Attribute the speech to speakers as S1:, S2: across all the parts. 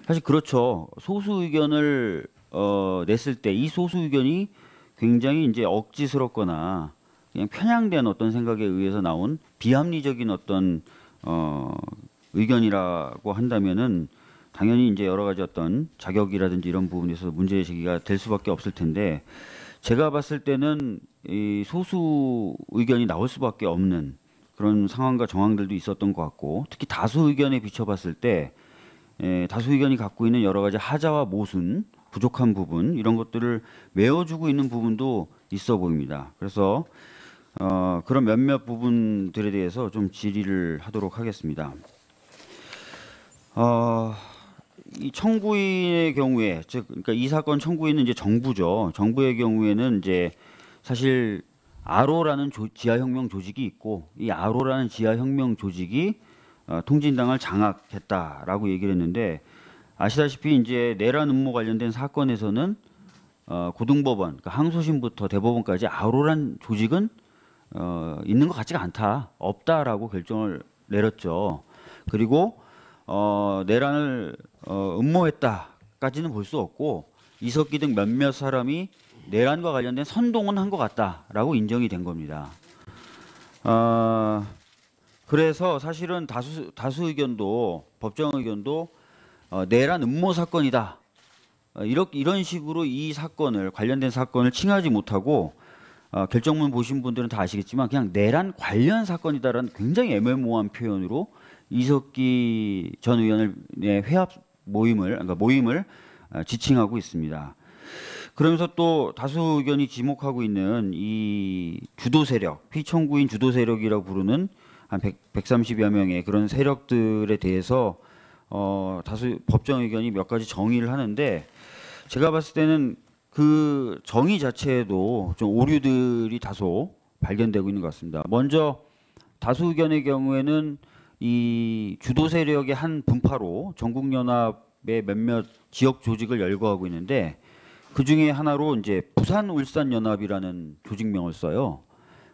S1: 사실 그렇죠. 소수 의견을 냈을 때 이 소수 의견이 굉장히 이제 억지스럽거나 그냥 편향된 어떤 생각에 의해서 나온 비합리적인 어떤 어, 의견이라고 한다면은 당연히 이제 여러 가지 어떤 자격이라든지 이런 부분에서 문제 제기가 될 수밖에 없을 텐데 제가 봤을 때는 이 소수 의견이 나올 수밖에 없는 그런 상황과 정황들도 있었던 것 같고 특히 다수 의견에 비춰봤을 때 다수 의견이 갖고 있는 여러 가지 하자와 모순, 부족한 부분 이런 것들을 메워주고 있는 부분도 있어 보입니다. 그래서 그런 몇몇 부분들에 대해서 좀 질의를 하도록 하겠습니다. 이 청구인의 경우에, 즉, 그러니까 이 사건 청구인은 이제 정부죠. 정부의 경우에는 이제 사실 아로라는 지하혁명 조직이 있고 이 아로라는 지하혁명 조직이 통진당을 장악했다라고 얘기를 했는데 아시다시피 이제 내란 음모 관련된 사건에서는 고등법원, 그러니까 항소심부터 대법원까지 아로란 조직은 있는 것 같지가 않다, 없다라고 결정을 내렸죠. 그리고 내란을 음모했다까지는 볼 수 없고 이석기 등 몇몇 사람이 내란과 관련된 선동은 한 것 같다라고 인정이 된 겁니다. 그래서 사실은 다수 의견도 법정 의견도 내란 음모 사건이다. 이런 식으로 이 사건을 관련된 사건을 칭하지 못하고 결정문 보신 분들은 다 아시겠지만 그냥 내란 관련 사건이다라는 굉장히 애매모호한 표현으로 이석기 전 의원의 회합 모임을 지칭하고 있습니다. 그러면서 또 다수 의견이 지목하고 있는 이 주도 세력, 피청구인 주도 세력이라고 부르는 한 130여 명의 그런 세력들에 대해서 다수 법정 의견이 몇 가지 정의를 하는데 제가 봤을 때는 그 정의 자체에도 좀 오류들이 다소 발견되고 있는 것 같습니다. 먼저 다수 의견의 경우에는 이 주도 세력의 한 분파로 전국연합의 몇몇 지역 조직을 열거하고 있는데 그 중에 하나로 이제 부산 울산 연합이라는 조직명을 써요.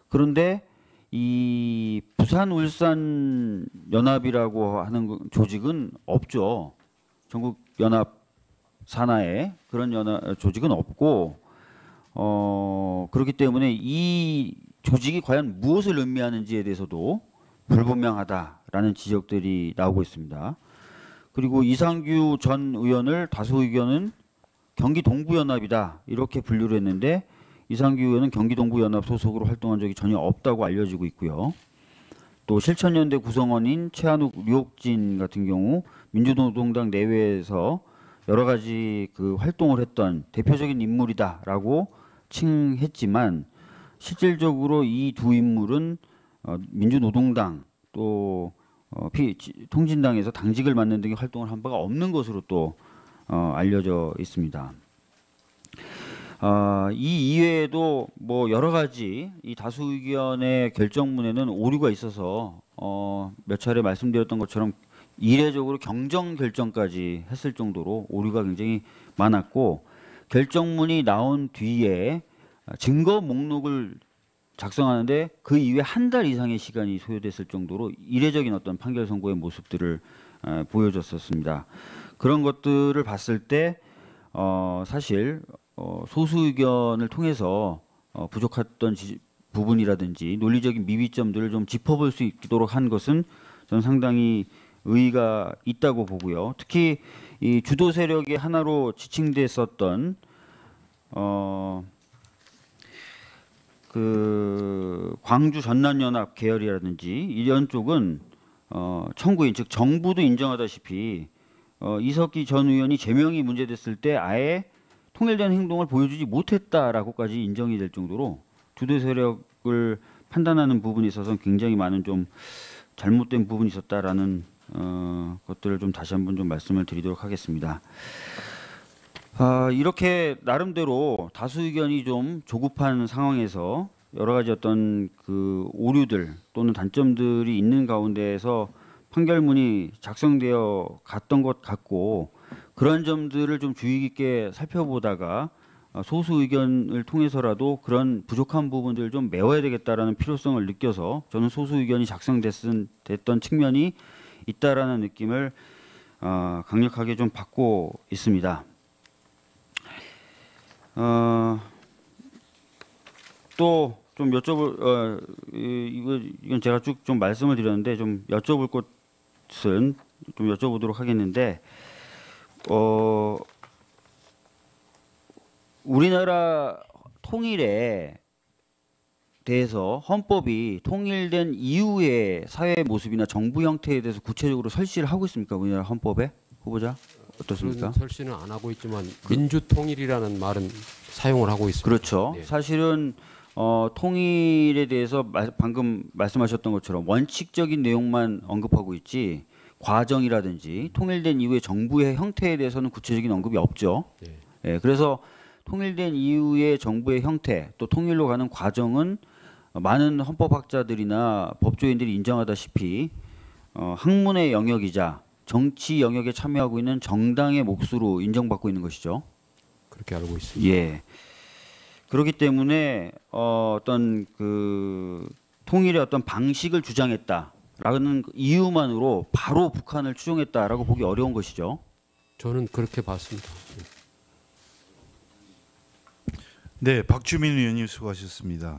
S1: 그런데 이 부산 울산 연합이라고 하는 조직은 없죠. 전국 연합 산하에 그런 조직은 없고 그렇기 때문에 이 조직이 과연 무엇을 의미하는지에 대해서도 불분명하다라는 지적들이 나오고 있습니다. 그리고 이상규 전 의원을 다수 의견은 경기 동부연합이다 이렇게 분류를 했는데 이상규 의원은 경기 동부연합 소속으로 활동한 적이 전혀 없다고 알려지고 있고요. 또 실천연대 구성원인 최한욱, 류옥진 같은 경우 민주노동당 내외에서 여러 가지 그 활동을 했던 대표적인 인물이다라고 칭했지만 실질적으로 이 두 인물은 민주노동당 또 통진당에서 당직을 맡는 등의 활동을 한 바가 없는 것으로 또 알려져 있습니다. 이 이외에도 뭐 여러 가지 이 다수 의견의 결정문에는 오류가 있어서 몇 차례 말씀드렸던 것처럼 이례적으로 경정 결정까지 했을 정도로 오류가 굉장히 많았고 결정문이 나온 뒤에 증거 목록을 작성하는데 그 이후에 한 달 이상의 시간이 소요됐을 정도로 이례적인 어떤 판결 선고의 모습들을 보여줬었습니다. 그런 것들을 봤을 때 사실 소수 의견을 통해서 부족했던 부분이라든지 논리적인 미비점들을 좀 짚어볼 수 있도록 한 것은 저는 상당히 의의가 있다고 보고요. 특히 이 주도 세력의 하나로 지칭됐었던 그 광주 전남연합 계열이라든지 이런 쪽은 청구인 즉 정부도 인정하다시피 이석기 전 의원이 제명이 문제됐을 때 아예 통일된 행동을 보여주지 못했다라고까지 인정이 될 정도로 주도 세력을 판단하는 부분에 있어서 굉장히 많은 좀 잘못된 부분이 있었다라는 것들을 좀 다시 한번 좀 말씀을 드리도록 하겠습니다. 이렇게 나름대로 다수 의견이 좀 조급한 상황에서 여러 가지 어떤 그 오류들 또는 단점들이 있는 가운데에서 판결문이 작성되어 갔던 것 같고 그런 점들을 좀 주의 깊게 살펴보다가 소수 의견을 통해서라도 그런 부족한 부분들을 좀 메워야 되겠다라는 필요성을 느껴서 저는 소수 의견이 작성됐던 측면이 있다라는 느낌을 강력하게 좀 받고 있습니다. 또 좀 이건 제가 쭉 좀 말씀을 드렸는데 좀 여쭤볼 것은 좀 여쭤보도록 하겠는데, 우리나라 통일에 대해서 헌법이 통일된 이후의 사회 모습이나 정부 형태에 대해서 구체적으로 설치를 하고 있습니까? 우리나라 헌법에? 후보자 어떻습니까?
S2: 그런 설치는 안 하고 있지만 민주통일이라는 말은 사용을 하고 있습니다.
S1: 그렇죠.
S2: 네.
S1: 사실은 통일에 대해서 방금 말씀하셨던 것처럼 원칙적인 내용만 언급하고 있지 과정이라든지 통일된 이후의 정부의 형태에 대해서는 구체적인 언급이 없죠.
S2: 네.
S1: 예, 그래서 통일된 이후의 정부의 형태 또 통일로 가는 과정은 많은 헌법학자들이나 법조인들이 인정하다시피 학문의 영역이자 정치 영역에 참여하고 있는 정당의 몫으로 인정받고 있는 것이죠.
S2: 그렇게 알고 있습니다.
S1: 예. 그렇기 때문에 어떤 그 통일의 어떤 방식을 주장했다라는 이유만으로 바로 북한을 추종했다라고 보기 어려운 것이죠.
S2: 저는 그렇게 봤습니다.
S3: 네, 박주민 의원님 수고하셨습니다.